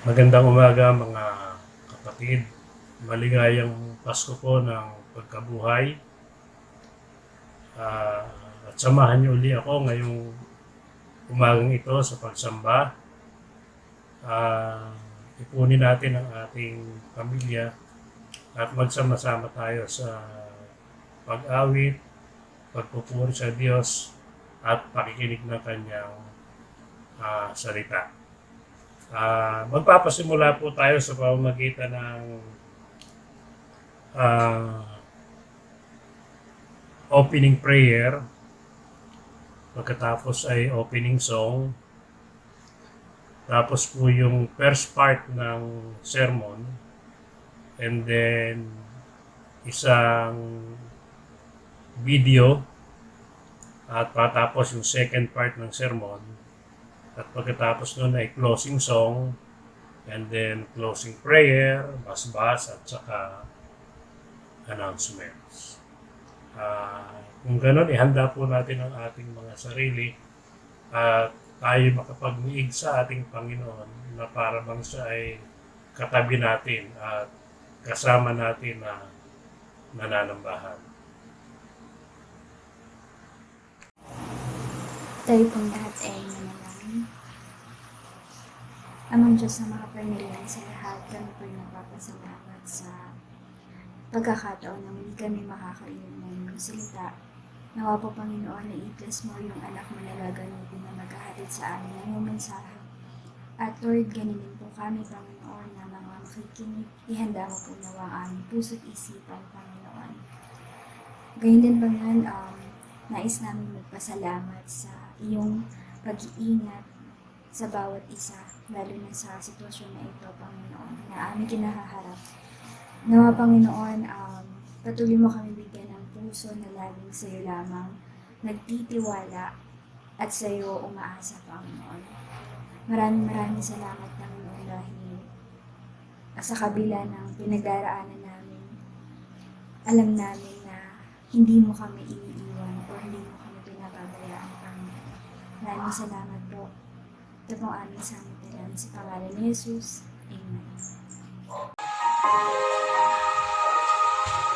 Magandang umaga mga kapatid. Maligayang Pasko po ng pagkabuhay. Ah, at samahan niyo uli ako ngayong umagang ito sa pagsamba. Ipunin natin ang ating pamilya at magsama-sama tayo sa pag-awit, pagpupuri sa Diyos at pakikinig ng kanyang salita. Magpapasimula po tayo sa pamamagitan ng opening prayer. Pagkatapos ay opening song. Tapos po yung first part ng sermon. And then isang video. At patapos yung second part ng sermon. At pagkatapos nun ay closing song. And then closing prayer, basbas at saka announcements. Kung gano'n, ihanda po natin ang ating mga sarili at tayo makapag-iig sa ating Panginoon na para bang siya ay katabi natin at kasama natin na nananambahan. Tayo pong lahat ay manalangin. Amang Diyos na makapangyarihan sa lahat, kami po'y nagpapasalamat sa pagkakataon na muli kami makakainom ng iyong salita. Nawa po, Panginoon, na i-bless mo yung anak mo na gagamitin na maghahatid sa amin ng iyong mensahe. At Lord, ganinin po kami, Panginoon, na mga makikinig. Ihanda mo po nawa ang aming puso't isipan, Panginoon. Ganyan din, Panginoon, nais namin magpasalamat sa iyong pag-iingat sa bawat isa, lalo na sa sitwasyon na ito, Panginoon, na aming kinahaharap. Nawa, Panginoon, patuloy mo kami bigyan ng puso na laging sa iyo lamang nagtitiwala at sa iyo umaasa, Panginoon. Maraming salamat, Panginoon, dahil sa kabila ng pinagdaraanan namin, alam namin na hindi mo kami iniiwan o hindi mo kami pinapabayaan, Panginoon. Maraming salamat po. Ito pong aming samitalan sa pangalan ni Jesus. Amen. Sa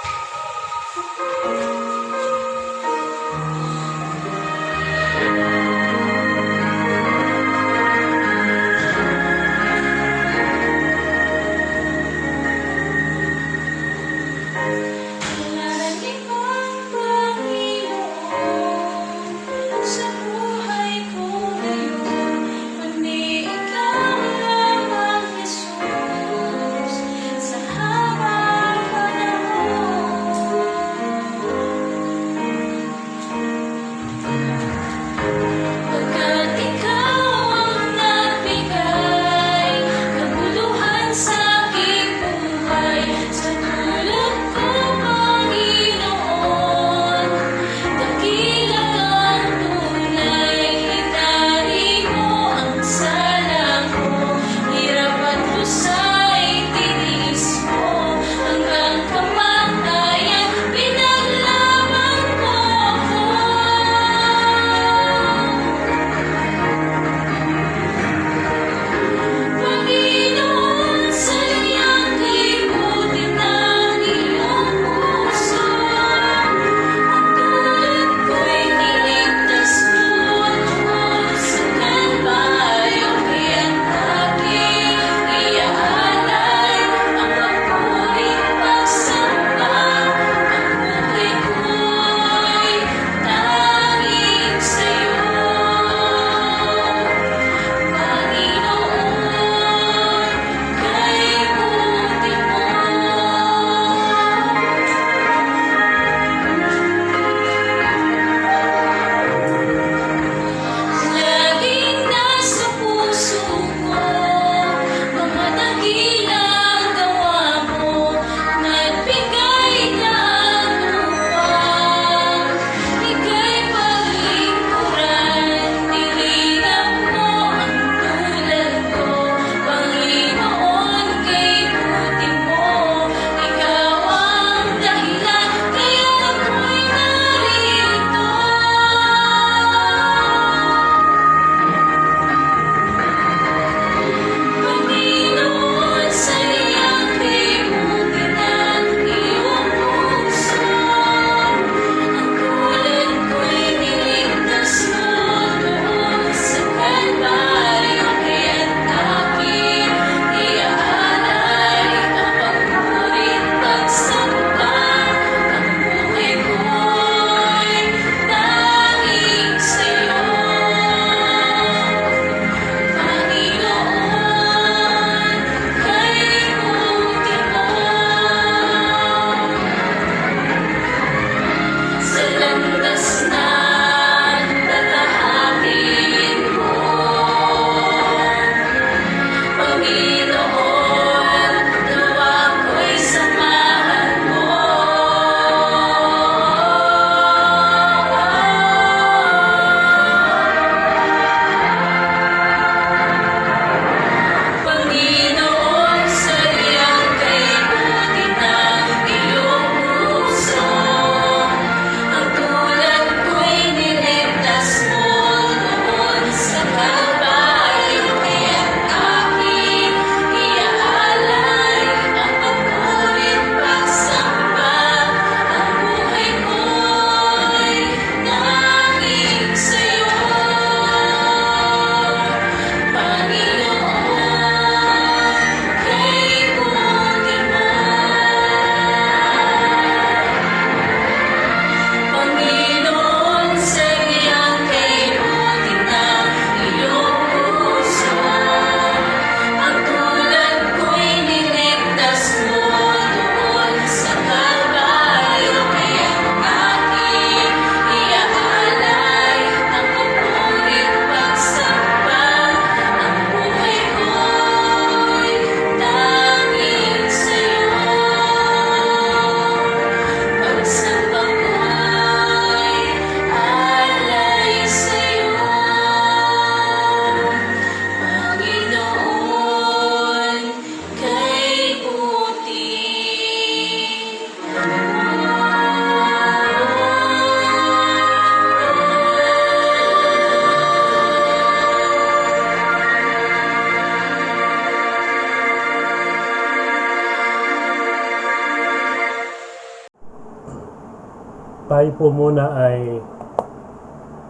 Tayo po muna ay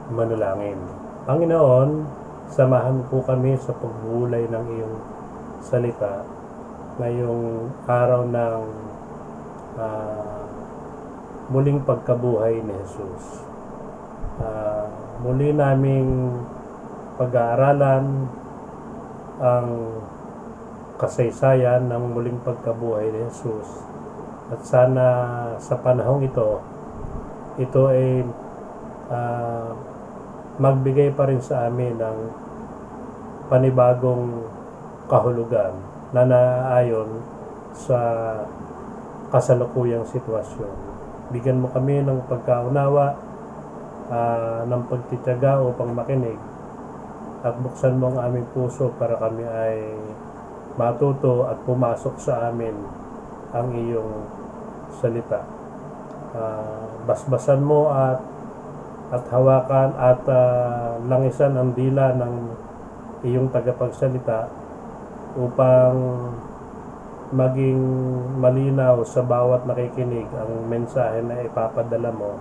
manalangin. Panginoon, samahan po kami sa pagbulay ng iyong salita ngayong araw ng muling pagkabuhay ni Jesus. Muli naming pag-aaralan ang kasaysayan ng muling pagkabuhay ni Jesus. At sana sa panahong ito ay magbigay pa rin sa amin ng panibagong kahulugan na naayon sa kasalukuyang sitwasyon. Bigyan mo kami ng pagkaunawa, ng pagtitiyaga upang makinig, at buksan mo ang aming puso para kami ay matuto at pumasok sa amin ang iyong salita. Basbasan mo at hawakan at langisan ang dila ng iyong tagapagsalita upang maging malinaw sa bawat nakikinig ang mensahe na ipapadala mo.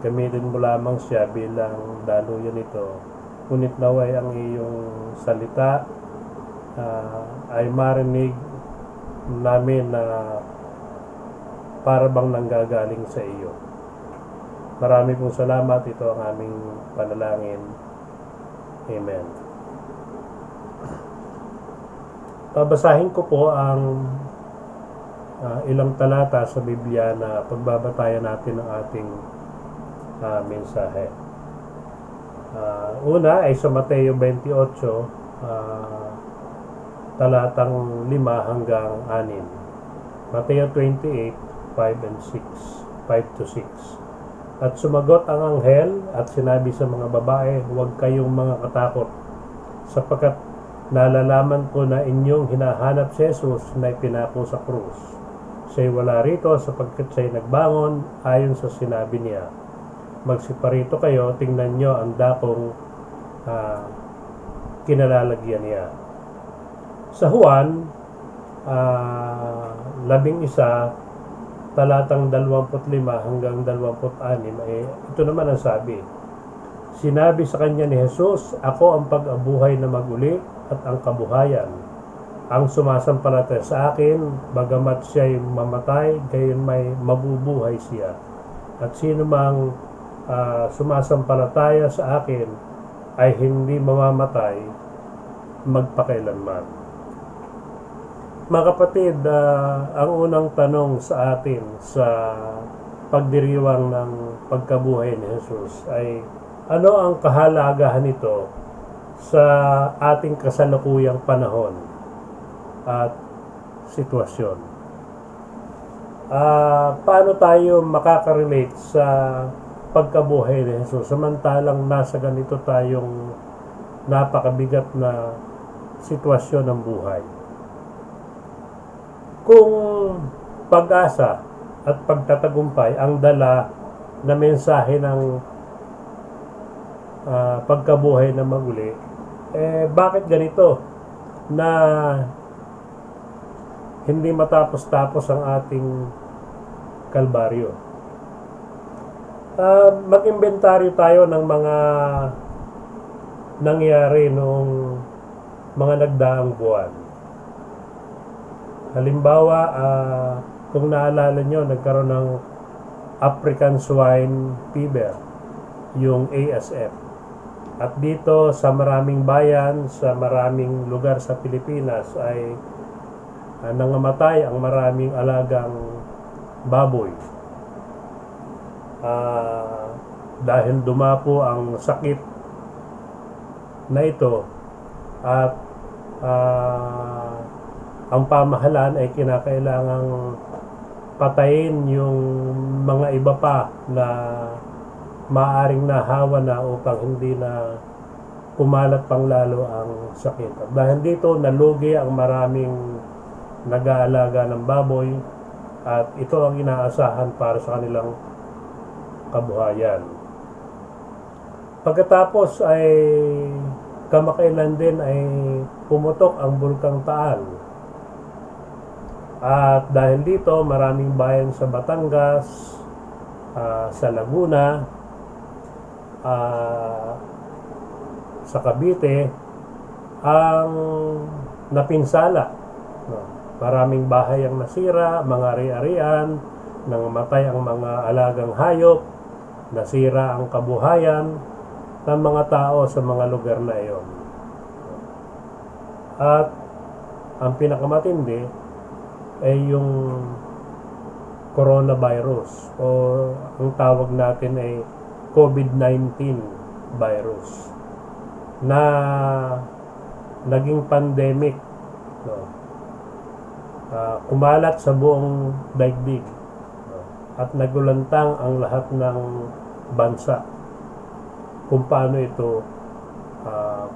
Gamitin mo lamang siya bilang daluyan nito. Ngunit naway ang iyong salita ay marinig namin na para bang nanggagaling sa iyo. Marami pong salamat. Ito ang aming panalangin. Amen. Babasahin ko po ang ilang talata sa Biblia na pagbabatayan natin ng ating mensahe. Una ay sa Mateo 28, talatang 5 hanggang 6. Mateo 28, 5 and 6, 5 to 6. At sumagot ang anghel at sinabi sa mga babae, huwag kayong mga katakot, sapagkat nalalaman ko na inyong hinahanap si Jesus na ipinako sa krus. Siya'y wala rito sapagkat siya'y nagbangon ayon sa sinabi niya. Magsiparito kayo, tingnan nyo ang dakong kinalalagyan niya. Sa Juan 11, talatang 25 hanggang 26, ito naman ang sabi. Sinabi sa kanya ni Jesus, ako ang pag-abuhay na maguli at ang kabuhayan. Ang sumasampalataya sa akin, bagamat siya'y mamatay, gayon may mabubuhay siya. At sino mang sumasampalataya sa akin ay hindi mamamatay magpakailanman. Mga kapatid, ang unang tanong sa atin sa pagdiriwang ng pagkabuhay ni Jesus ay ano ang kahalagahan nito sa ating kasalukuyang panahon at sitwasyon? Paano tayo makakarelate sa pagkabuhay ni Jesus samantalang nasa ganito tayong napakabigat na sitwasyon ng buhay? Kung pag-asa at pagtatagumpay ang dala na mensahe ng pagkabuhay na maguli, bakit ganito na hindi matapos-tapos ang ating kalbaryo? Mag-inventaryo tayo ng mga nangyari noong mga nagdaang buwan. Halimbawa, kung naalala nyo, nagkaroon ng African Swine Fever, yung ASF. At dito sa maraming bayan, sa maraming lugar sa Pilipinas ay nangamatay ang maraming alagang baboy. Dahil dumapo ang sakit na ito at ang pamahalaan ay kinakailangang patayin yung mga iba pa na maaring nahawa na upang hindi na kumalat pang lalo ang sakit. At dahil dito nalugi ang maraming nag-aalaga ng baboy at ito ang inaasahan para sa kanilang kabuhayan. Pagkatapos ay kamakailan din ay pumutok ang Bulkang Taal. At dahil dito maraming bayan sa Batangas sa Laguna, ah, sa Cavite, ang napinsala. No? Maraming bahay ang nasira, mga ari-arian, nangamatay ang mga alagang hayop, nasira ang kabuhayan ng mga tao sa mga lugar na iyon. At ang pinakamatindi ay yung coronavirus o ang tawag natin ay COVID-19 virus na naging pandemic, no? Kumalat sa buong daigdig, no? At nagulantang ang lahat ng bansa kung paano ito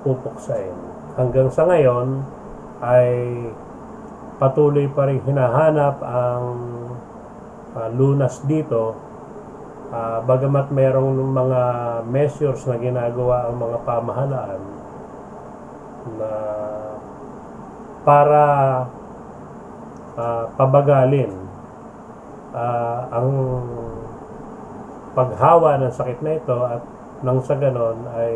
pupuksain. Hanggang sa ngayon ay patuloy pa rin hinahanap ang lunas dito, bagamat mayroong mga measures na ginagawa ang mga pamahalaan na para pabagalin ang paghawa ng sakit na ito, at nang sa ganon ay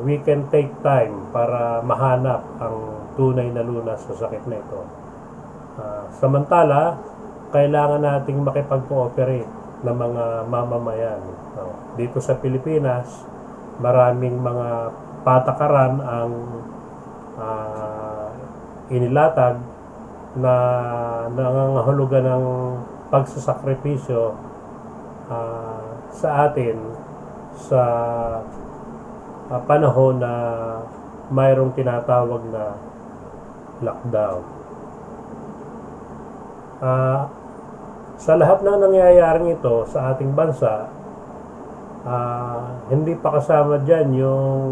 we can take time para mahanap ang tunay na lunas sa sakit na ito. Samantala, kailangan nating makipag-cooperate ng mga mamamayan. Dito sa Pilipinas, maraming mga patakaran ang inilatag na nangangahulugan ng pagsasakripisyo sa atin sa panahon na mayroong tinatawag na lockdown. Sa lahat ng nangyayaring ito sa ating bansa, hindi pa kasama dyan yung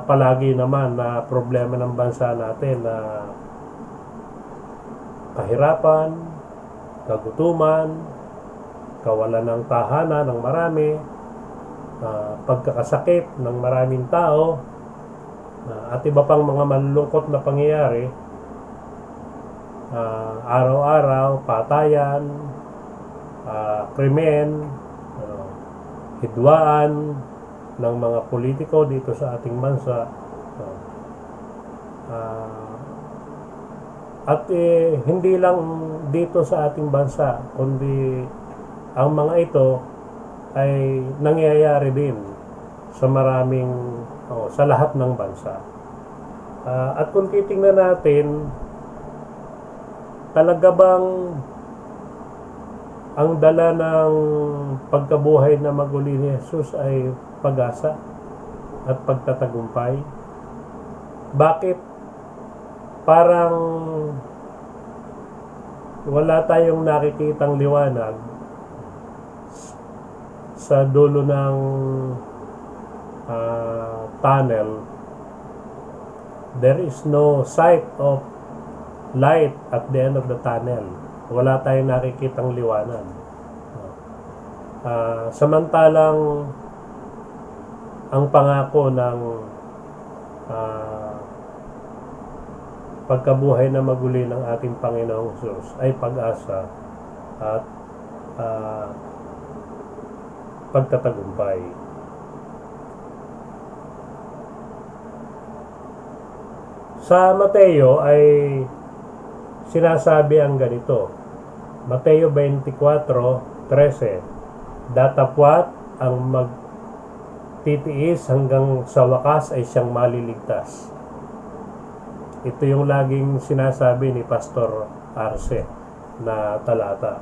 palagi naman na problema ng bansa natin na kahirapan, kagutuman, kawalan ng tahanan ng marami, pagkakasakit ng maraming tao, at iba pang mga malulungkot na pangyayari, araw-araw, patayan, krimen, hidwaan ng mga politiko dito sa ating bansa. At hindi lang dito sa ating bansa, kundi ang mga ito ay nangyayari din sa sa lahat ng bansa. At kung titingnan natin, talaga bang ang dala ng pagkabuhay na maguli ni Jesus ay pag-asa at pagtatagumpay? Bakit parang wala tayong nakikitang liwanag sa dulo ng tunnel? There is no sight of light at the end of the tunnel. Wala tayong nakikitang liwanag. Samantalang ang pangako ng pagkabuhay na maguli ng ating Panginoong Jesus ay pag-asa at pagtatagumpay. Sa Mateo ay sinasabi ang ganito. Mateo 24:13, datapwat ang magtitiis hanggang sa wakas ay siyang maliligtas. Ito yung laging sinasabi ni Pastor Arce na talata.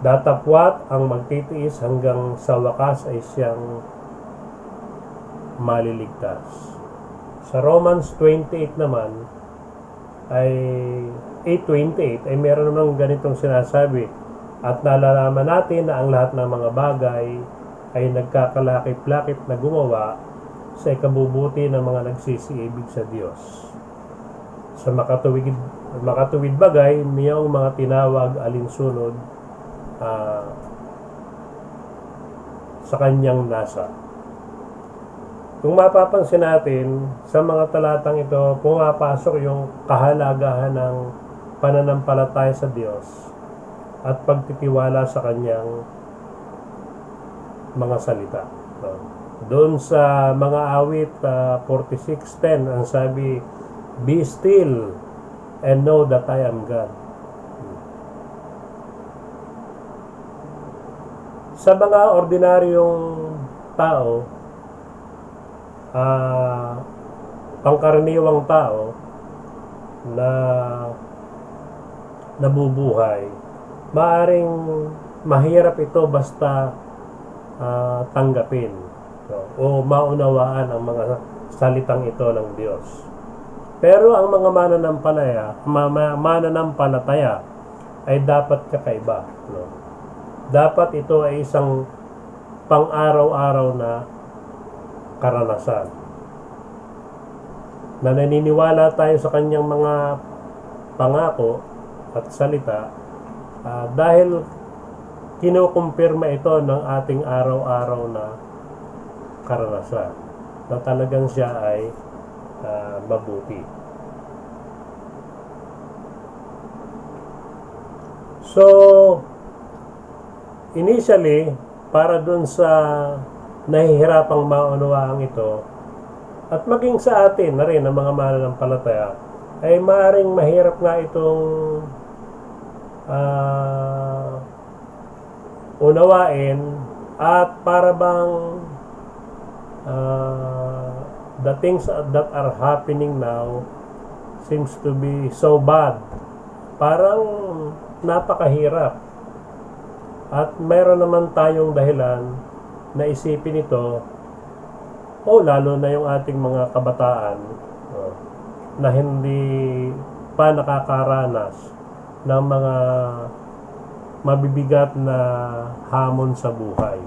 Datapwat ang magtitiis hanggang sa wakas ay siyang maliligtas. Sa Romans 28 naman ay 8:28 ay meron namang ganitong sinasabi, at nalalaman natin na ang lahat ng mga bagay ay nagkakalakip-lakip na gumawa sa ikabubuti ng mga nagsisiibig sa Diyos. Sa makatuwid bagay, niyang mga tinawag alinsunod sa kanyang nasa. Kung mapapansin natin, sa mga talatang ito, pumapasok yung kahalagahan ng pananampalataya sa Diyos at pagtitiwala sa kanyang mga salita. No? Doon sa mga awit 46:10, ang sabi, "Be still and know that I am God." Sa mga ordinaryong tao, pangkaraniwang tao na nabubuhay, maaring mahirap ito basta tanggapin, no? O maunawaan ang mga salitang ito ng Diyos. Pero ang mga mananampalataya ay dapat kakaiba, no? Dapat ito ay isang pang-araw-araw na karanasan, na naniniwala tayo sa kanyang mga pangako at salita dahil kinukumpirma ito ng ating araw-araw na karanasan na talagang siya ay mabuti. So, initially, para dun sa nahihirapang maunawaan ito, at maging sa atin na rin ang mga mananampalataya, ay maaaring mahirap nga itong unawain, at para bang the things that are happening now seems to be so bad. Parang napakahirap. At mayroon naman tayong dahilan na isipin ito, lalo na yung ating mga kabataan na hindi pa nakakaranas ng mga mabibigat na hamon sa buhay.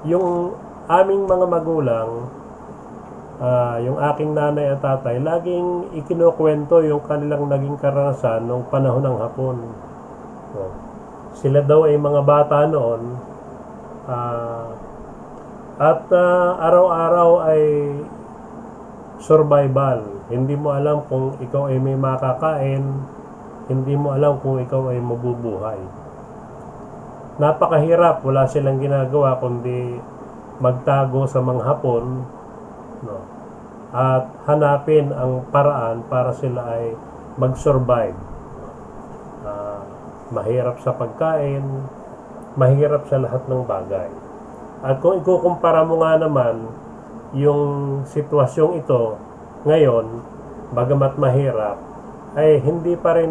Yung aming mga magulang, yung aking nanay at tatay, laging ikinukwento yung kanilang naging karanasan noong panahon ng Hapon. Sila daw ay mga bata noon, at araw-araw ay survival. Hindi mo alam kung ikaw ay may makakain, hindi mo alam kung ikaw ay mabubuhay. Napakahirap, wala silang ginagawa kundi magtago sa mga Hapon, no? At hanapin ang paraan para sila ay mag-survive. Mahirap sa pagkain, mahirap sa lahat ng bagay. At kung ikukumpara mo nga naman yung sitwasyong ito ngayon, bagamat mahirap, ay hindi pa rin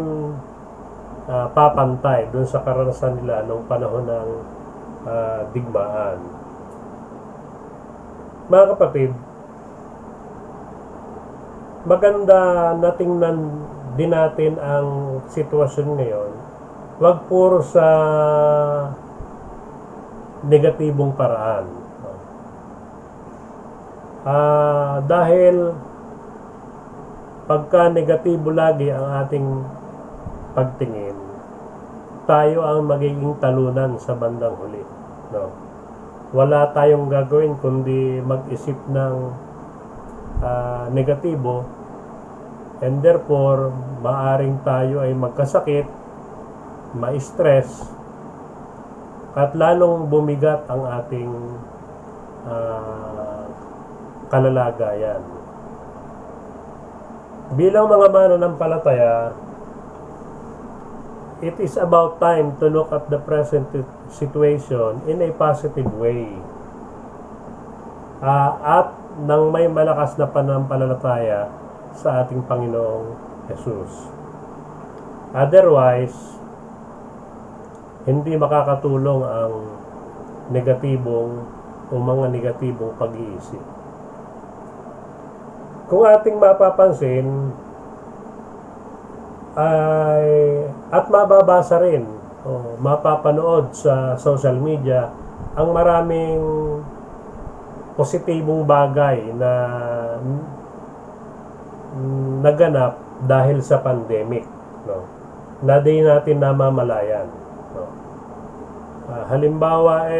papantay dun sa karanasan nila nung panahon ng digmaan. Mga kapatid, maganda na tingnan din natin ang sitwasyon ngayon. Wag puro sa negatibong paraan. Dahil pagka negatibo lagi ang ating pagtingin, tayo ang magiging talunan sa bandang huli. No? Wala tayong gagawin kundi mag-isip ng negatibo, and therefore maaring tayo ay magkasakit, ma-stress, at lalong bumigat ang ating kalalagayan. Bilang mga mananampalataya, it is about time to look at the present situation in a positive way. At nang may malakas na pananampalataya sa ating Panginoong Jesus. Otherwise, hindi makakatulong ang negatibong o mga negatibong pag-iisip. Kung ating mapapansin, at mababasa rin o mapapanood sa social media ang maraming positibong bagay na naganap dahil sa pandemic, no? Na di natin namamalayan, no? Halimbawa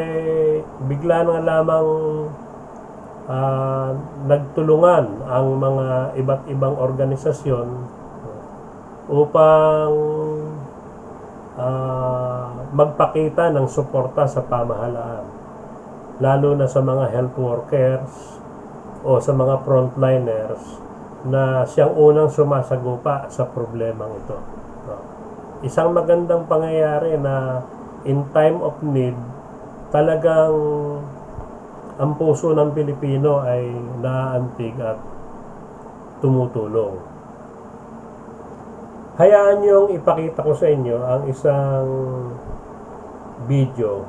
bigla na lamang nagtulungan ang mga iba't ibang organisasyon upang magpakita ng suporta sa pamahalaan, lalo na sa mga health workers o sa mga frontliners na siyang unang sumasagupa sa problemang ito. No? Isang magandang pangyayari na in time of need, talagang ang puso ng Pilipino ay naaantig at tumutulong. Hayaan niyong ipakita ko sa inyo ang isang video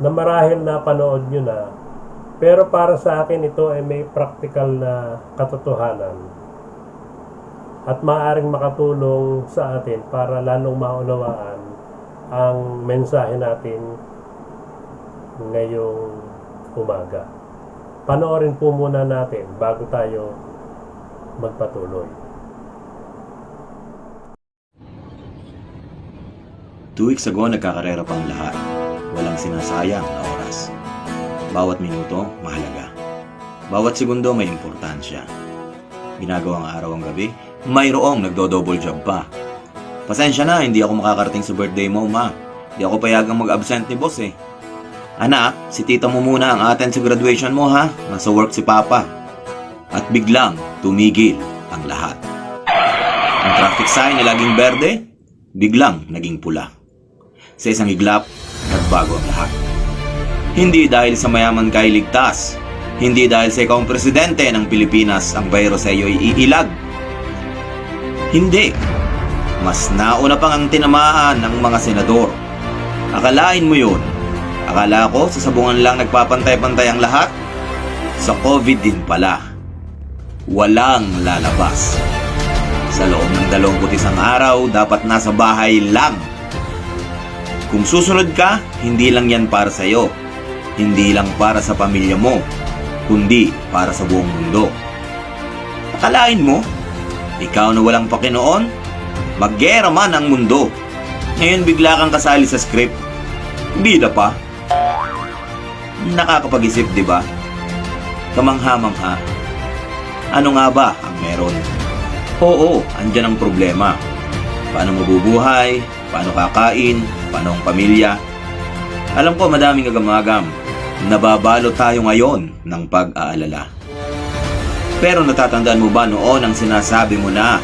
na marahil napanood nyo na, pero para sa akin ito ay may practical na katotohanan at maaaring makatulong sa atin para lalong maunawaan ang mensahe natin ngayong umaga. Panoorin po muna natin bago tayo magpatuloy. 2 weeks ago, nagkakarera pang lahat. Walang sinasayang na oras. Bawat minuto, mahalaga. Bawat segundo, may importansya. Ginagawang araw ang gabi, mayroong nagdo-double job pa. Pasensya na, hindi ako makakarating sa birthday mo, ma. Hindi ako payagang mag-absent ni boss eh. Anak, si tita mo muna ang attend sa graduation mo ha. Nasa work si papa. At biglang, tumigil ang lahat. Ang traffic sign na laging berde, biglang naging pula. Sa isang iglap, nagbago ang lahat. Hindi dahil sa mayaman ka iligtas, hindi dahil sa ikaw ang presidente ng Pilipinas ang bayro sa iyo iilag. Hindi. Mas nauna pang ang tinamaan ng mga senador. Akalain mo yun. Akala ko sa sabungan lang nagpapantay-pantay ang lahat. Sa COVID din pala. Walang lalabas. Sa loob ng 21 araw, dapat nasa bahay lang. Kung susunod ka, hindi lang yan para sa'yo. Hindi lang para sa pamilya mo, kundi para sa buong mundo. Akalain mo, ikaw na walang Panginoon, maggera man ang mundo. Ngayon bigla kang kasali sa script. Bida pa. Nakakapag-isip, di ba? Kamangha-mangha. Ano nga ba ang meron? Oo, andyan ang problema. Paano mabubuhay? Paano kakain? Paano ang pamilya? Alam ko madaming agam-agam. Nababalo tayo ngayon ng pag-aalala. Pero natatandaan mo ba noon ang sinasabi mo na,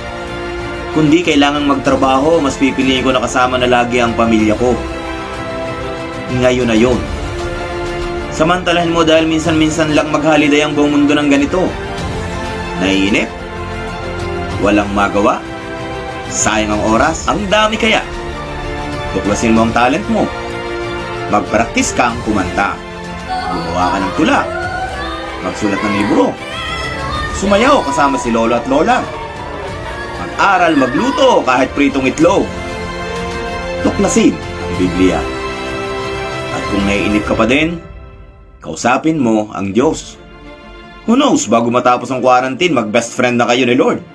kung di kailangang magtrabaho, mas pipiliin ko na kasama na lagi ang pamilya ko. Ngayon na yun. Samantalahin mo dahil minsan-minsan lang mag-holiday ang buong mundo ng ganito. Naiinip? Walang magawa? Sayang ang oras? Ang dami kaya? Tuklasin mo ang talent mo. Magpraktis kang kumanta. Gumawa ka ng tula. Magsulat ng libro. Sumayaw kasama si lolo at lola. Mag-aral, magluto kahit pritong itlog. Tuklasin ang Biblia. At kung naiinip ka pa din, kausapin mo ang Diyos. Who knows, bago matapos ang quarantine, mag-best friend na kayo ni Lord.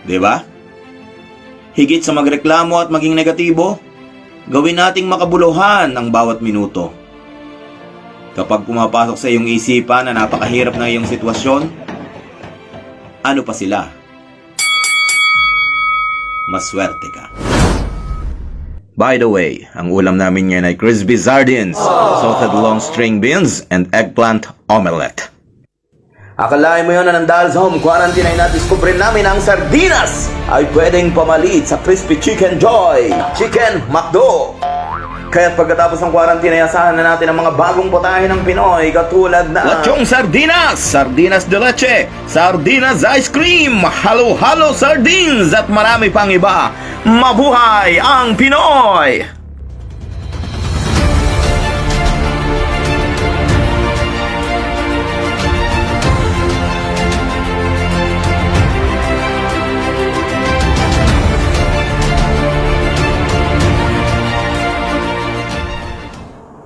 Diba? Higit sa magreklamo at maging negatibo, gawin nating makabuluhan ang bawat minuto. Kapag pumapasok sa iyong isipan na napakahirap na iyong sitwasyon, ano pa sila? Maswerte ka. By the way, ang ulam namin ngayon ay crispy sardines, salted long string beans, and eggplant omelette. Akalain mo yun na dahil sa home quarantine ay nadiskubre namin ang sardinas ay pwedeng pamalit sa Crispy Chicken Joy, Chicken McDo. Kaya't pagkatapos ng quarantine ay asahan na natin ang mga bagong putahe ng Pinoy katulad na Lechong Sardinas, Sardinas de Leche, Sardinas Ice Cream, Halo-Halo Sardines at marami pang iba. Mabuhay ang Pinoy!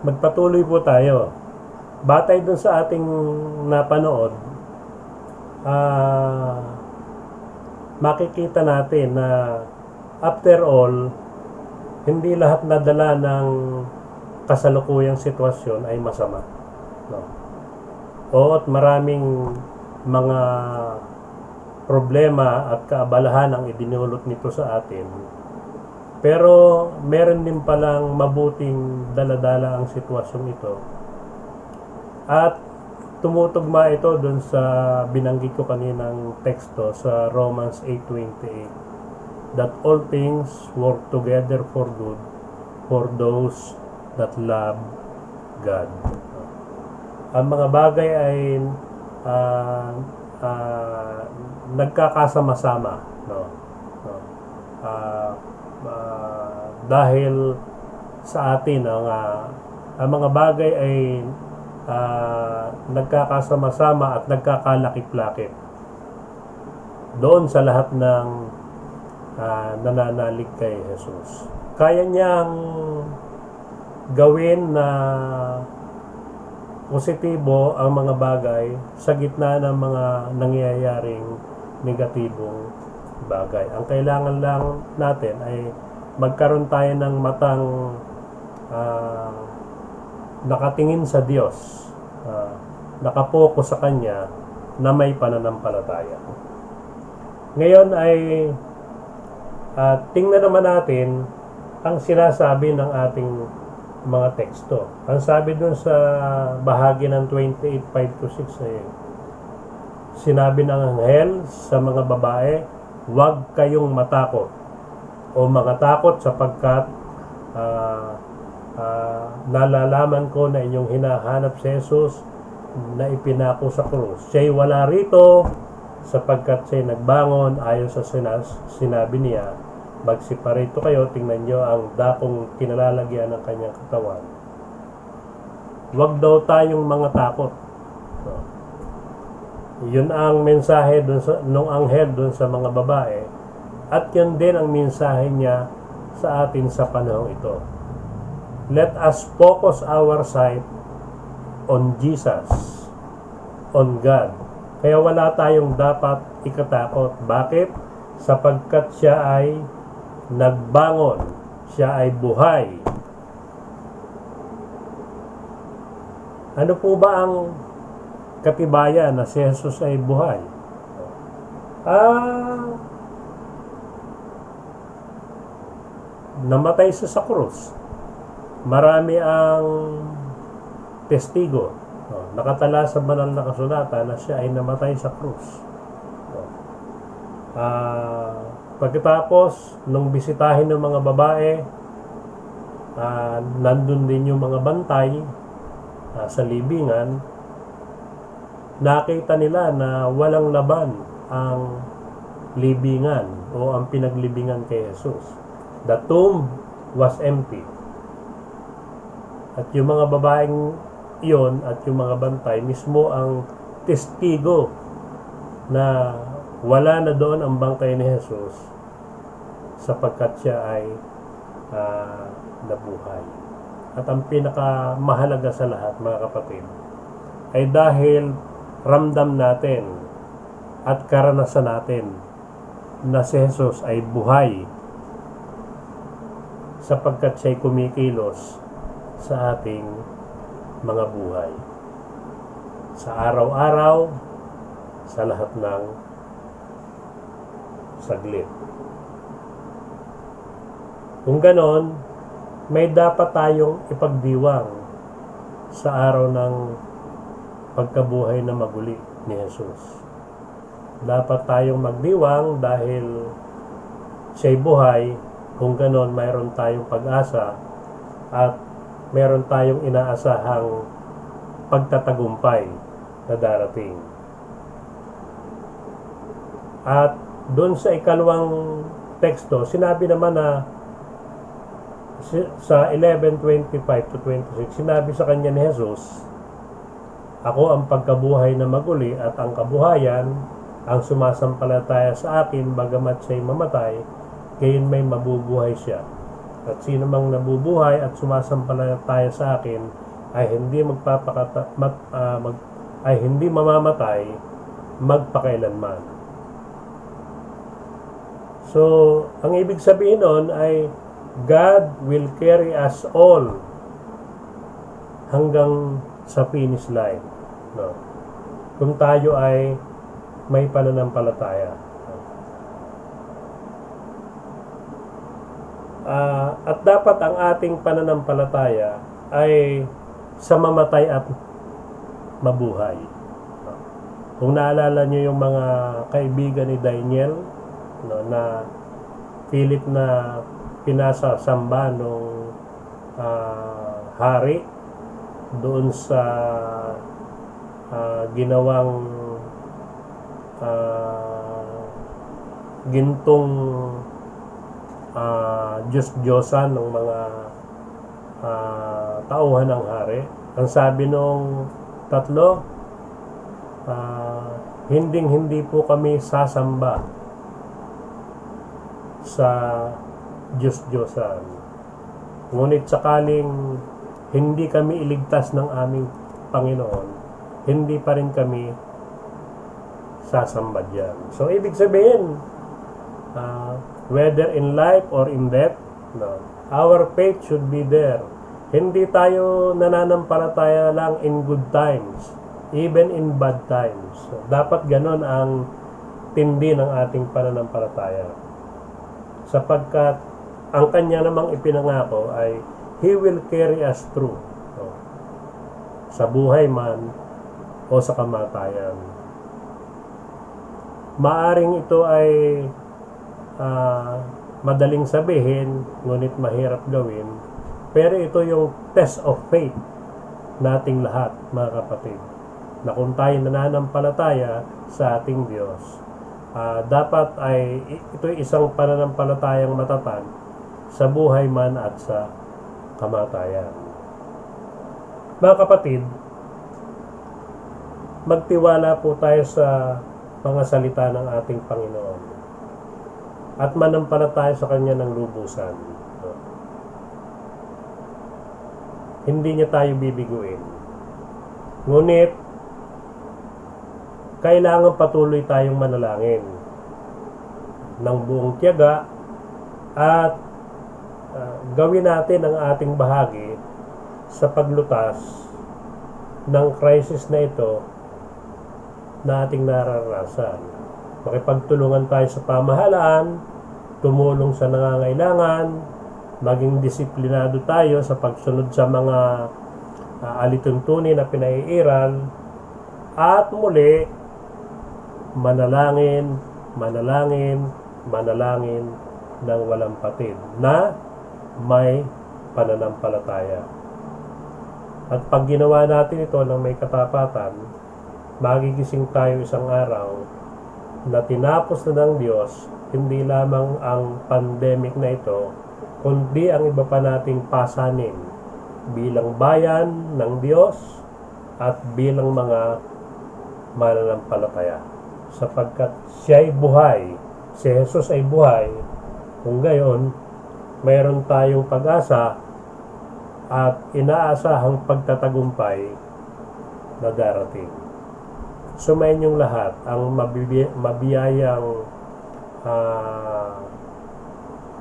Magpatuloy po tayo. Batay dun sa ating napanood, makikita natin na after all, hindi lahat nadala ng kasalukuyang sitwasyon ay masama. No? Oo, at maraming mga problema at kaabalahan ang idinulot nito sa atin. Pero meron din palang mabuting daladala ang sitwasyon ito. At tumutugma ito dun sa binanggit ko kaninang teksto sa Romans 8:28, that all things work together for good for those that love God. Ang mga bagay ay nagkakasama-sama, no? Dahil sa atin ang mga bagay ay nagkakasama-sama at nagkakalakip-lakip doon sa lahat ng nananalig kay Jesus. Kaya niyang gawin na positibo ang mga bagay sa gitna ng mga nangyayaring negatibong bagay. Ang kailangan lang natin ay magkaroon tayo ng matang nakatingin sa Diyos, nakapokus sa Kanya na may pananampalataya. Ngayon ay tingnan naman natin ang sinasabi ng ating mga teksto. Ang sabi dun sa bahagi ng 28:5-6 ay sinabi ng anghel sa mga babae, huwag kayong matakot o mga takot sapagkat nalalaman ko na inyong hinahanap si Jesus na ipinako sa krus. Siya'y wala rito sapagkat siya'y nagbangon ayon sa sinabi niya. Magsiparito kayo, tingnan nyo ang dakong kinalalagyan ng kanyang katawan. Huwag daw tayong mga takot. So, yun ang mensahe nung anghel dun sa mga babae. At yun din ang mensahe niya sa atin sa panahon ito. Let us focus our sight on Jesus, on God. Kaya wala tayong dapat ikatakot. Bakit? Sapagkat siya ay nagbangon, siya ay buhay. Ano po ba ang katibayan na si Jesus ay buhay? Namatay siya sa krus. Marami ang testigo. Nakatala sa banal na kasulatan na siya ay namatay sa krus. Pagkatapos, nung bisitahin ng mga babae, nandun din yung mga bantay sa libingan. Nakita nila na walang laban ang libingan o ang pinaglibingan kay Jesus. The tomb was empty. At yung mga babaeng iyon at yung mga bantay mismo ang testigo na wala na doon ang bangkay ni Jesus sapagkat siya ay nabuhay. At ang pinakamahalaga sa lahat, mga kapatid, ay dahil ramdam natin at karanasan natin na si Jesus ay buhay sapagkat siya'y kumikilos sa ating mga buhay. Sa araw-araw, sa lahat ng saglit. Kung ganon, may dapat tayong ipagdiwang sa araw ng pagkabuhay na maguli ni Jesus. Dapat tayong magdiwang dahil siya'y buhay. Kung ganon, mayroon tayong pag-asa at mayroon tayong inaasahang pagtatagumpay na darating. At doon sa ikalawang teksto, sinabi naman na sa 11:25-26, sinabi sa kanya ni Jesus, ako ang pagkabuhay na maguli at ang kabuhayan, ang sumasampalataya sa akin, bagamat siya'y mamatay, gayon may mabubuhay siya. At sino mang nabubuhay at sumasampalataya sa akin ay hindi hindi mamamatay magpakailanman. So, ang ibig sabihin nun ay God will carry us all hanggang sa finish line. No? Kung tayo ay may pananampalataya. At dapat ang ating pananampalataya ay sa mamatay at mabuhay. Kung naalala nyo yung mga kaibigan ni Daniel, no, na pilit na pinasasamba nung hari doon sa ginawang gintong Diyos-Diyosan ng mga tauhan ng hari. Ang sabi nung tatlo, hindi po kami sasamba sa Diyos-Diyosan. Ngunit sakaling hindi kami iligtas ng aming Panginoon, hindi pa rin kami sasamba diyan. So, ibig sabihin, whether in life or in death, no, our faith should be there. Hindi tayo nananampalataya lang in good times, even in bad times. So, dapat ganon ang tindi ng ating pananampalataya. Sapagkat ang kanya namang ipinangako ay He will carry us through, no, sa buhay man o sa kamatayan. Maaring ito ay madaling sabihin, ngunit mahirap gawin. Pero ito yung test of faith nating lahat, mga kapatid. Na kung tayo nananampalataya sa ating Diyos, dapat ay ito isang pananampalatayang matatag sa buhay man at sa kamatayan. Mga kapatid, magtiwala po tayo sa mga salita ng ating Panginoon at manampalataya sa Kanya ng lubusan. Hindi niya tayo bibiguin. Ngunit, kailangan patuloy tayong manalangin ng buong tiyaga at gawin natin ang ating bahagi sa paglutas ng crisis na ito na ating nararanasan. Makipagtulungan tayo sa pamahalaan, tumulong sa nangangailangan, maging disiplinado tayo sa pagsunod sa mga alituntunin na pinaiiral, at muli, manalangin ng walang patid na may pananampalataya. At pag ginawa natin ito ng may katapatan, magigising tayo isang araw na tinapos na ng Diyos hindi lamang ang pandemic na ito, kundi ang iba pa nating pasanin bilang bayan ng Diyos at bilang mga mananampalataya. Sapagkat siya ay buhay, si Jesus ay buhay, kung gayon, mayroon tayong pag-asa at inaasahang pagtatagumpay na darating. Sumayin niyong lahat ang mabiyayang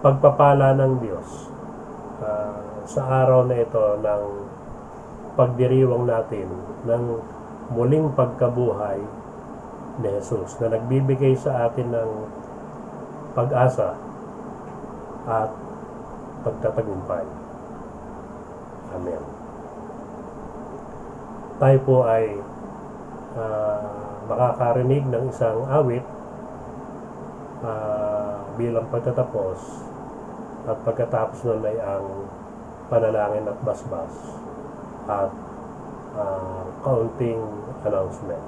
pagpapala ng Diyos sa araw na ito ng pagdiriwang natin ng muling pagkabuhay ni Jesus na nagbibigay sa atin ng pag-asa at pagtatagumpay. Amen. Tayo po ay makakarinig ng isang awit bilang pagtatapos, at pagkatapos nun ay ang panalangin at basbas at kaunting announcement.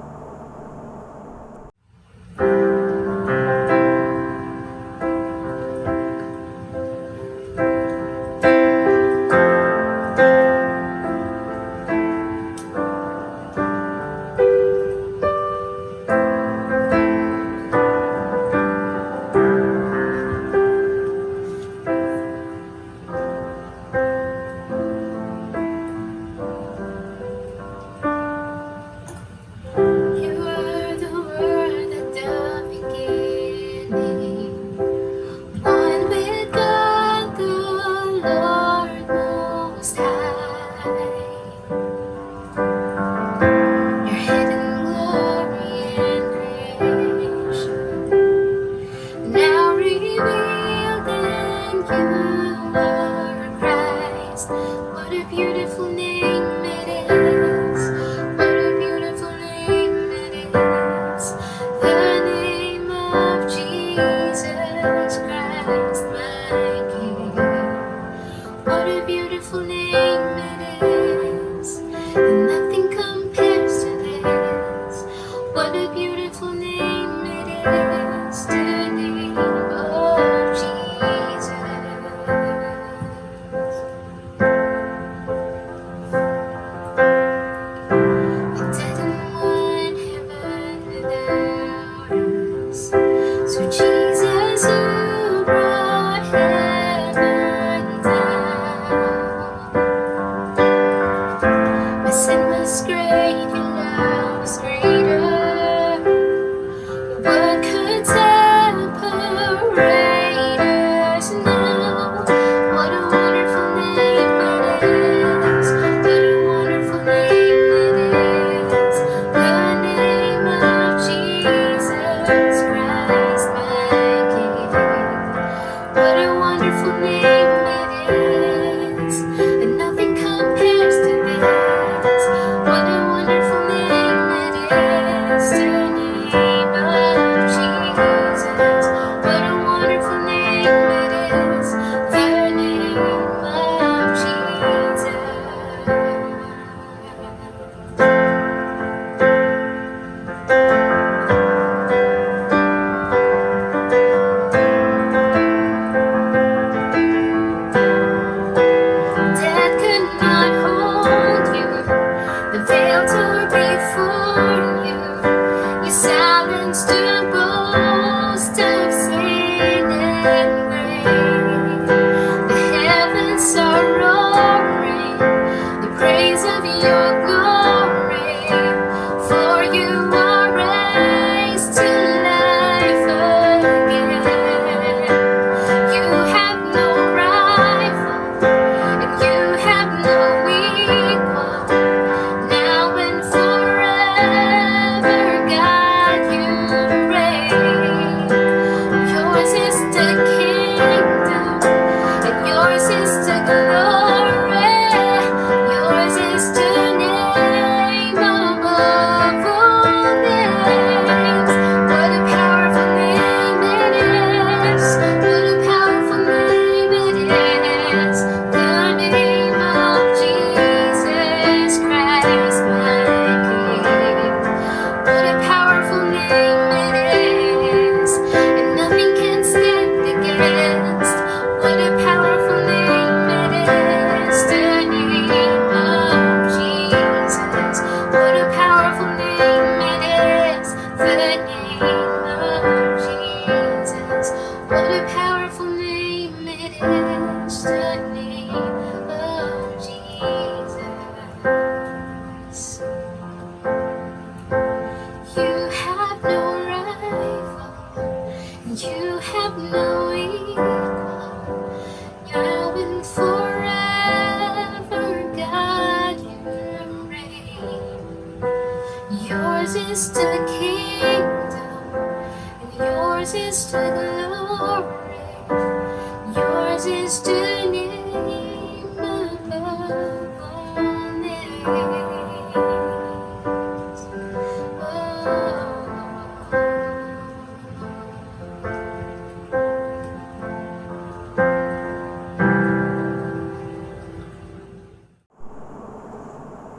You were the word that beautiful name it is, and nothing compares to this. What a beautiful name it is, the name of Jesus. We didn't want heaven without us, so Jesus, you brought heaven down. My sin was great, your love was greater. What could separate us now? What a wonderful name it is. What a wonderful name it is. The name of Jesus Christ, my King. What a wonderful name it is, and nothing compares to this. What a wonderful name it is, the name of Jesus. What a wonderful name it is, the name of Jesus. Death could not hold you, the veil tore before you. You silenced the boast of sin and grave. The heavens are roaring, the praise of your glory. For you are raised to life again. You have no rival, and you have no equal. Now and forever, God, you reign. Yours is the kingdom, and yours is the glory. Yours is the name above all names. What a powerful name it is. What a powerful name it is. The name of Jesus Christ, my King. What a powerful name it is, and nothing can stand against. What a powerful name it is, the name of Jesus. What a powerful name it is, the name of Jesus. What a powerful name it is, the name of Jesus. You have no rival, and you have no equal. Now and forever, God, you reign. Yours is the kingdom, and yours is the glory. Yours is the name above all names.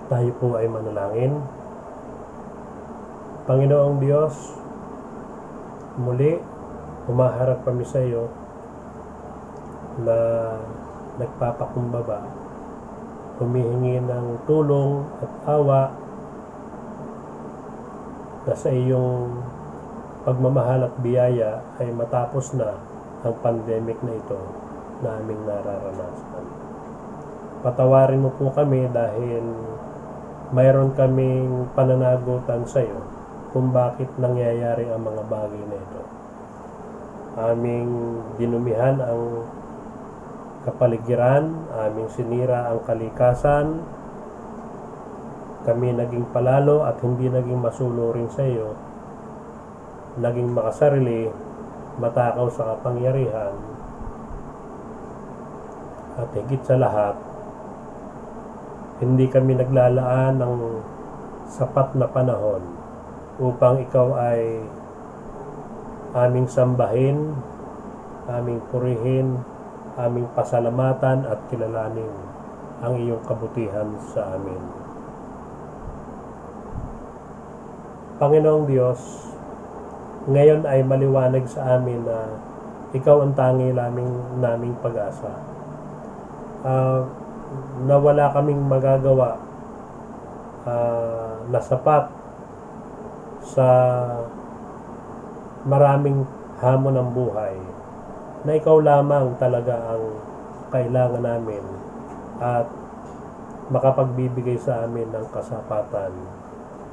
Tayo po ay manalangin. Panginoong Diyos, muli humaharap kami sa iyo na nagpapakumbaba, humihingi ng tulong at awa na sa iyong pagmamahal at biyaya ay matapos na ang pandemic na ito na aming nararanasan. Patawarin mo po kami dahil mayroon kaming pananagutan sa iyo kung bakit nangyayari ang mga bagay na ito. Aming dinumihan ang kapaligiran, aming sinira ang kalikasan, kami naging palalo at hindi naging masunurin sa iyo, naging makasarili, matakaw sa kapangyarihan, at higit sa lahat, hindi kami naglalaan ng sapat na panahon upang ikaw ay aming sambahin, aming purihin, aming pasalamatan at kilalanin ang iyong kabutihan sa amin. Panginoong Diyos, ngayon ay maliwanag sa amin na ikaw ang tangi naming pag-asa. Na wala kaming magagawa na sapat sa maraming hamon ng buhay, na ikaw lamang talaga ang kailangan namin at makapagbibigay sa amin ng kasapatan,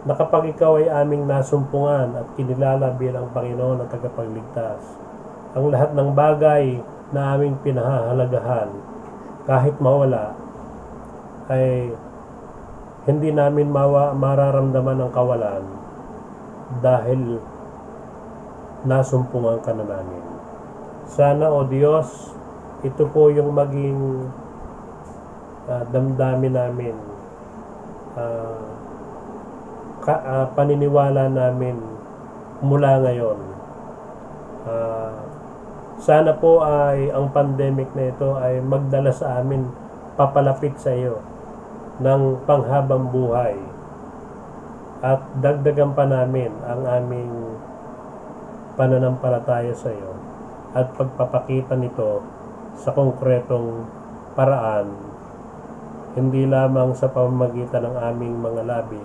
na kapag ikaw ay aming nasumpungan at kinilala bilang Panginoon at tagapagligtas, ang lahat ng bagay na aming pinahahalagahan, kahit mawala, ay hindi namin mararamdaman ang kawalan dahil nasumpungan ka na namin. Sana, O Diyos, ito po yung maging damdamin namin, paniniwala namin mula ngayon. Sana po ay ang pandemic na ito ay magdala sa amin papalapit sa iyo ng panghabang buhay at dagdagan pa namin ang aming pananampalataya sa iyo at pagpapakita nito sa konkretong paraan, hindi lamang sa pamamagitan ng aming mga labi,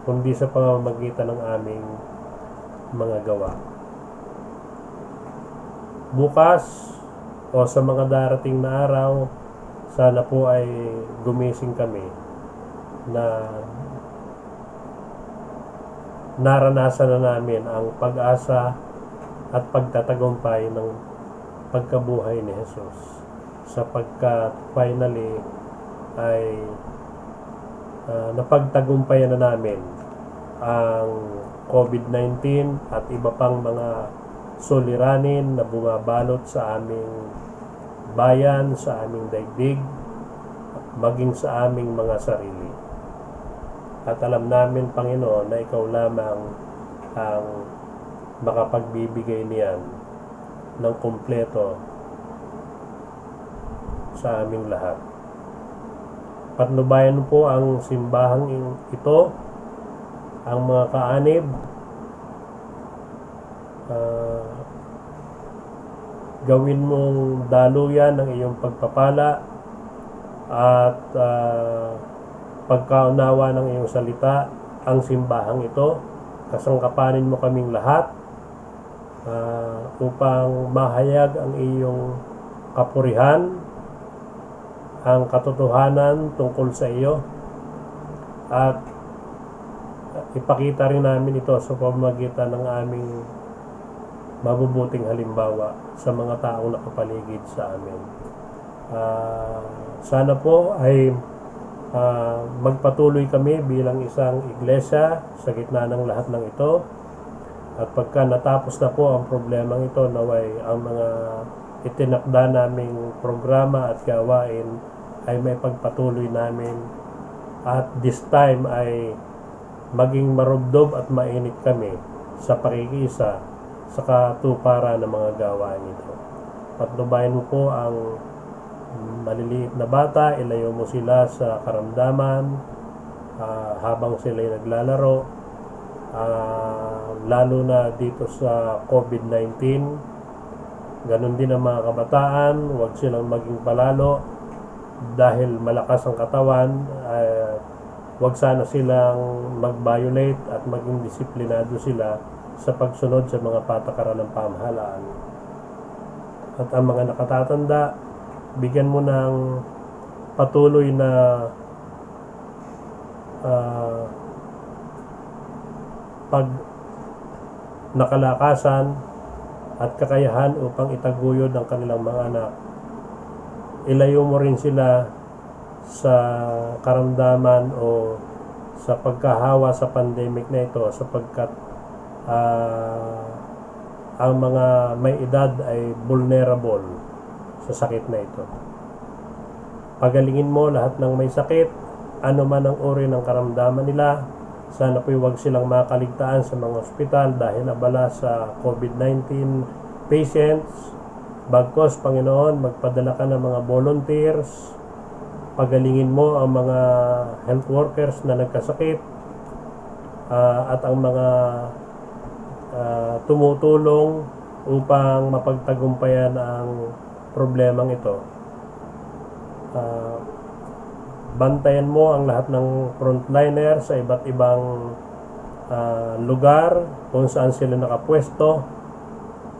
kundi sa pamamagitan ng aming mga gawa. Bukas o sa mga darating na araw, sana po ay gumising kami na naranasan na namin ang pag-asa at pagtatagumpay ng pagkabuhay ni Jesus, sapagkat finally ay napagtagumpayan na namin ang COVID-19 at iba pang mga suliranin na bumabalot sa aming bayan, sa aming daigdig, maging sa aming mga sarili. At alam namin, Panginoon, na ikaw lamang ang makapagbibigay niyan ng kumpleto sa aming lahat. Patnubayan po ang simbahang ito, ang mga kaanib, gawin mong daluyan ng iyong pagpapala at pagkaunawa ng iyong salita ang simbahang ito. Kasangkapanin mo kaming lahat upang mahayag ang iyong kapurihan, ang katotohanan tungkol sa iyo, at ipakita rin namin ito sa pamamagitan ng aming mabubuting halimbawa sa mga taong nakapaligid sa amin. Sana po ay magpatuloy kami bilang isang iglesia sa gitna ng lahat ng ito, at pagka natapos na po ang problemang ito, naway ang mga itinakda naming programa at gawain ay may pagpatuloy namin, at this time ay maging marubdob at mainit kami sa pakikiisa sa katuparan ng mga gawain ito. Patnubayan mo po ang maliliit na bata, ilayo mo sila sa karamdaman habang sila'y naglalaro, lalo na dito sa COVID-19. Ganon din ang mga kabataan, huwag silang maging palalo dahil malakas ang katawan. Huwag sana silang mag-violate at maging disiplinado sila sa pagsunod sa mga patakaran ng pamahalaan. At ang mga nakatatanda, bigyan mo ng patuloy na nakalakasan at kakayahan upang itaguyod ang kanilang mga anak. Ilayo mo rin sila sa karamdaman o sa pagkahawa sa pandemic na ito, sapagkat ang mga may edad ay vulnerable sa sakit na ito. Pagalingin mo lahat ng may sakit, ano man ang uri ng karamdaman nila. Sana po'y huwag silang makaligtaan sa mga ospital dahil abala sa COVID-19 patients. Bagkos, Panginoon, magpadala ka ng mga volunteers, pagalingin mo ang mga health workers na nagkasakit, at ang mga tumutulong upang mapagtagumpayan ang problemang ito. Bantayan mo ang lahat ng frontliner sa iba't ibang lugar kung saan sila nakapwesto.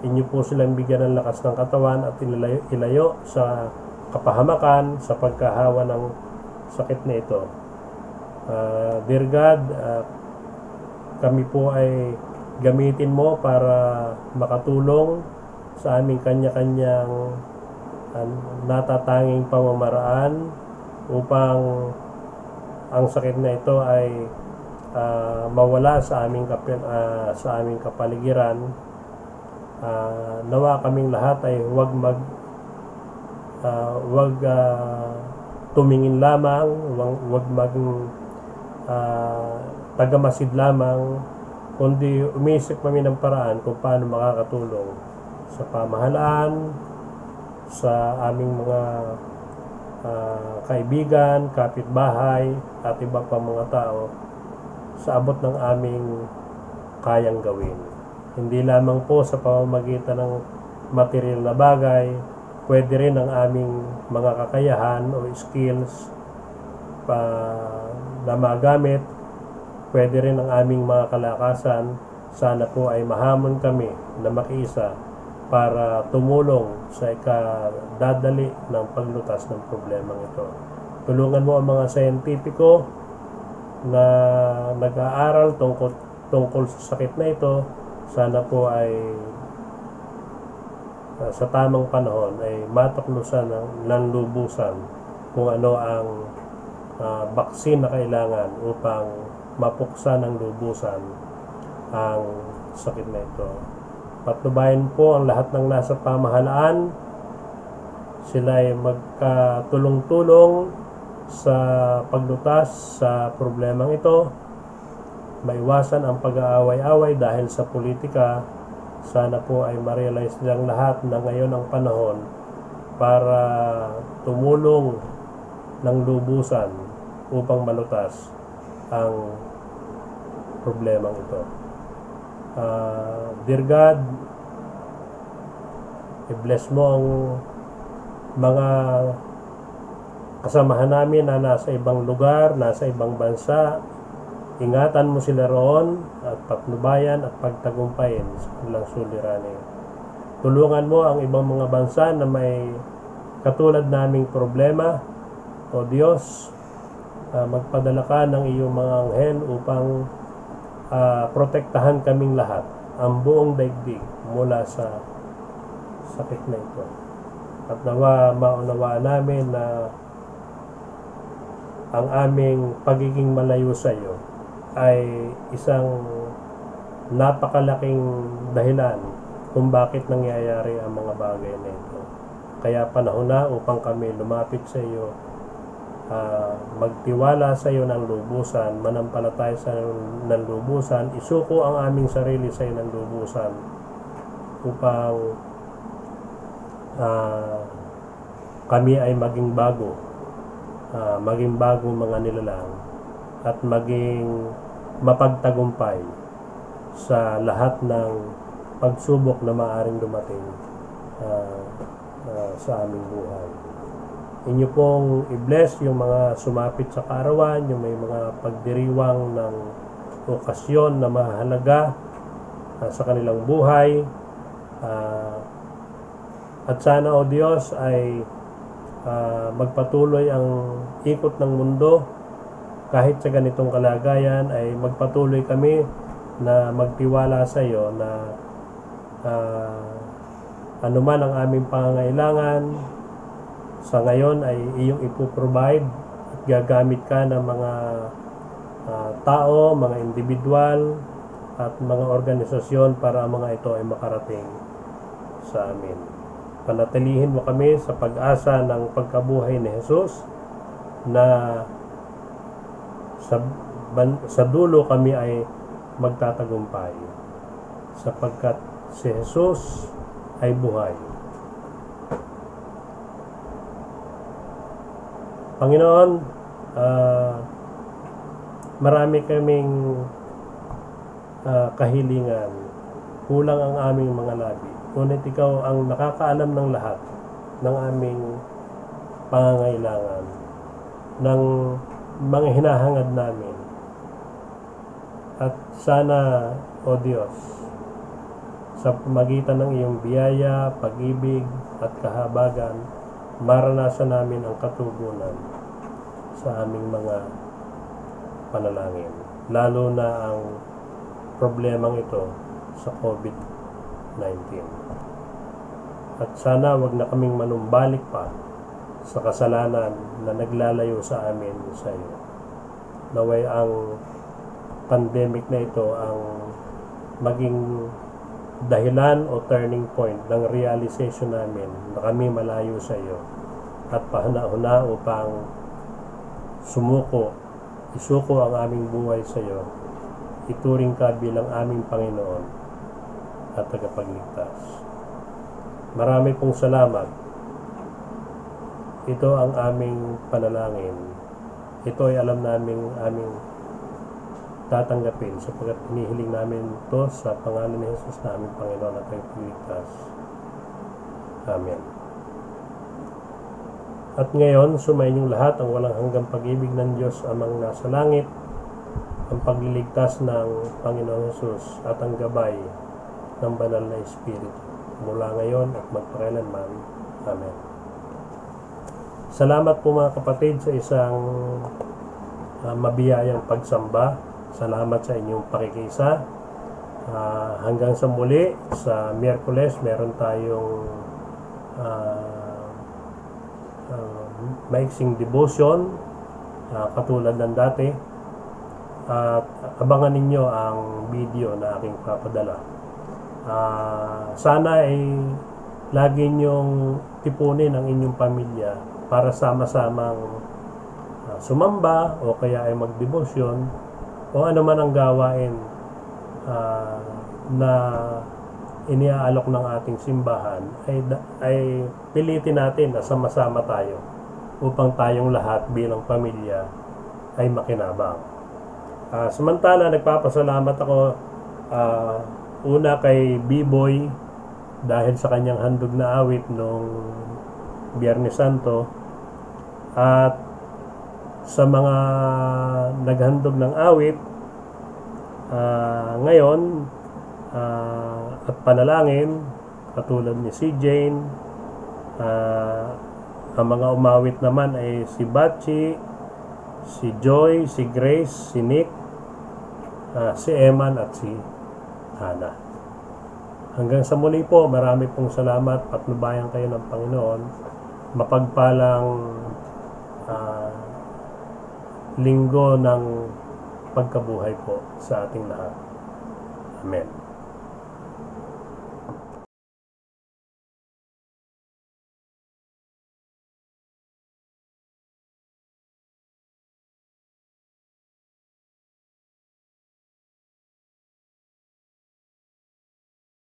Inyo po silang bigyan ng lakas ng katawan at ilayo sa kapahamakan sa pagkahawa ng sakit na ito. Dear God, kami po ay gamitin mo para makatulong sa aming kanya-kanyang natatanging pamamaraan upang ang sakit na ito ay mawala sa aming kapaligiran. Nawa kaming lahat ay huwag tumingin lamang, huwag maging tagamasid lamang, kundi umisip kami ng paraan kung paano makakatulong sa pamahalaan, sa aming mga kaibigan, kapitbahay, at iba pa mga tao sa abot ng aming kayang gawin. Hindi lamang po sa pamamagitan ng material na bagay, pwede rin ang aming mga kakayahan o skills na magamit, pwede rin ang aming mga kalakasan. Sana po ay mahamon kami na makiisa para tumulong sa ikadadali ng paglutas ng problemang ito. Tulungan mo ang mga siyentipiko na nag-aaral tungkol sa sakit na ito. Sana po ay sa tamang panahon ay matuklusan ng lubusan kung ano ang baksin na kailangan upang mapuksa ng lubusan ang sakit na ito. Patnubayan po ang lahat ng nasa pamahalaan. Sila ay magkatulong-tulong sa paglutas sa problemang ito. Maiwasan ang pag-aaway-away dahil sa politika. Sana po ay ma-realize nilang lahat na ngayon ang panahon para tumulong ng lubusan upang malutas ang problemang ito. Dear God, i-bless mo ang mga kasamahan namin na nasa ibang lugar, nasa ibang bansa. Ingatan mo sila roon at patnubayan at pagtagumpayin sa kanilang suliranin. Tulungan mo ang ibang mga bansa na may katulad naming problema. O Diyos, magpadala ka ng iyong mga anghel upang protektahan kaming lahat, ang buong daigdig mula sa sakit na ito. At nawa maunawaan namin na ang aming pagiging malayo sa iyo ay isang napakalaking dahilan kung bakit nangyayari ang mga bagay na ito. Kaya panahon na upang kami lumapit sa iyo, magtiwala sa iyo ng lubusan, manampalataya sa iyo ng lubusan, isuko ang aming sarili sa iyo ng lubusan upang kami ay maging bago mga nilalang at maging mapagtagumpay sa lahat ng pagsubok na maaring dumating sa aming buhay. Inyo pong i-bless yung mga sumapit sa kaarawan, yung may mga pagdiriwang ng okasyon na mahalaga sa kanilang buhay. At sana, O Diyos, ay magpatuloy ang ikot ng mundo. Kahit sa ganitong kalagayan ay magpatuloy kami na magtiwala sa iyo na anuman ang aming pangangailangan sa ngayon ay iyong ipoprovide at gagamit ka ng mga tao, mga individual at mga organisasyon para ang mga ito ay makarating sa amin. Panatilihin mo kami sa pag-asa ng pagkabuhay ni Jesus na sa dulo kami ay magtatagumpay sapagkat si Jesus ay buhay Panginoon, marami kaming kahilingan. Kulang ang aming mga labi. Ngunit ikaw ang nakakaalam ng lahat ng aming pangangailangan, ng mga hinahangad namin. At sana, O Diyos, sa pamagitan ng iyong biyaya, pag-ibig at kahabagan, maranasan namin ang katugunan sa aming mga panalangin. Lalo na ang problemang ito sa COVID-19. At sana wag na kaming manumbalik pa sa kasalanan na naglalayo sa amin sa iyo. Naway ang pandemic na ito ang maging dahilan o turning point ng realization namin na kami malayo sa iyo at pahanahuna upang isuko ang aming buhay sa iyo, ituring ka bilang aming Panginoon at tagapagligtas. Marami pong salamat. Ito ang aming panalangin. Ito ay alam naming aming tatanggapin sapagkat hinihiling namin ito sa pangalan ni Jesus na aming Panginoon at tagapagligtas. Amen. At ngayon, sumayin yung lahat ang walang hanggang pag-ibig ng Diyos amang nasa langit, ang pagliligtas ng Panginoon Jesus at ang gabay ng banal na Espiritu mula ngayon at magpakailanman. Amen. Salamat po mga kapatid sa isang mabiyayang pagsamba. Salamat sa inyong pakikiisa. Hanggang sa muli, sa Miyerkules, meron tayong maiksing devotion katulad ng dati. At abangan ninyo ang video na aking papadala. Sana ay lagi nyong tipunin ang inyong pamilya para sama-samang sumamba o kaya ay magdebosyon o ano man ang gawain na iniaalok ng ating simbahan ay pilitin natin na sama-sama tayo upang tayong lahat bilang pamilya ay makinabang. Samantala, nagpapasalamat ako una kay B-Boy dahil sa kanyang handog na awit nung Biyernes Santo at sa mga naghandog ng awit ngayon at panalangin katulad ni si Jane. Ang mga umawit naman ay si Bachi, si Joy, si Grace, si Nick, si Eman at si Hana. Hanggang sa muli po, marami pong salamat. Patnubayan kayo ng Panginoon. Mapagpalang linggo ng pagkabuhay po sa ating lahat. Amen.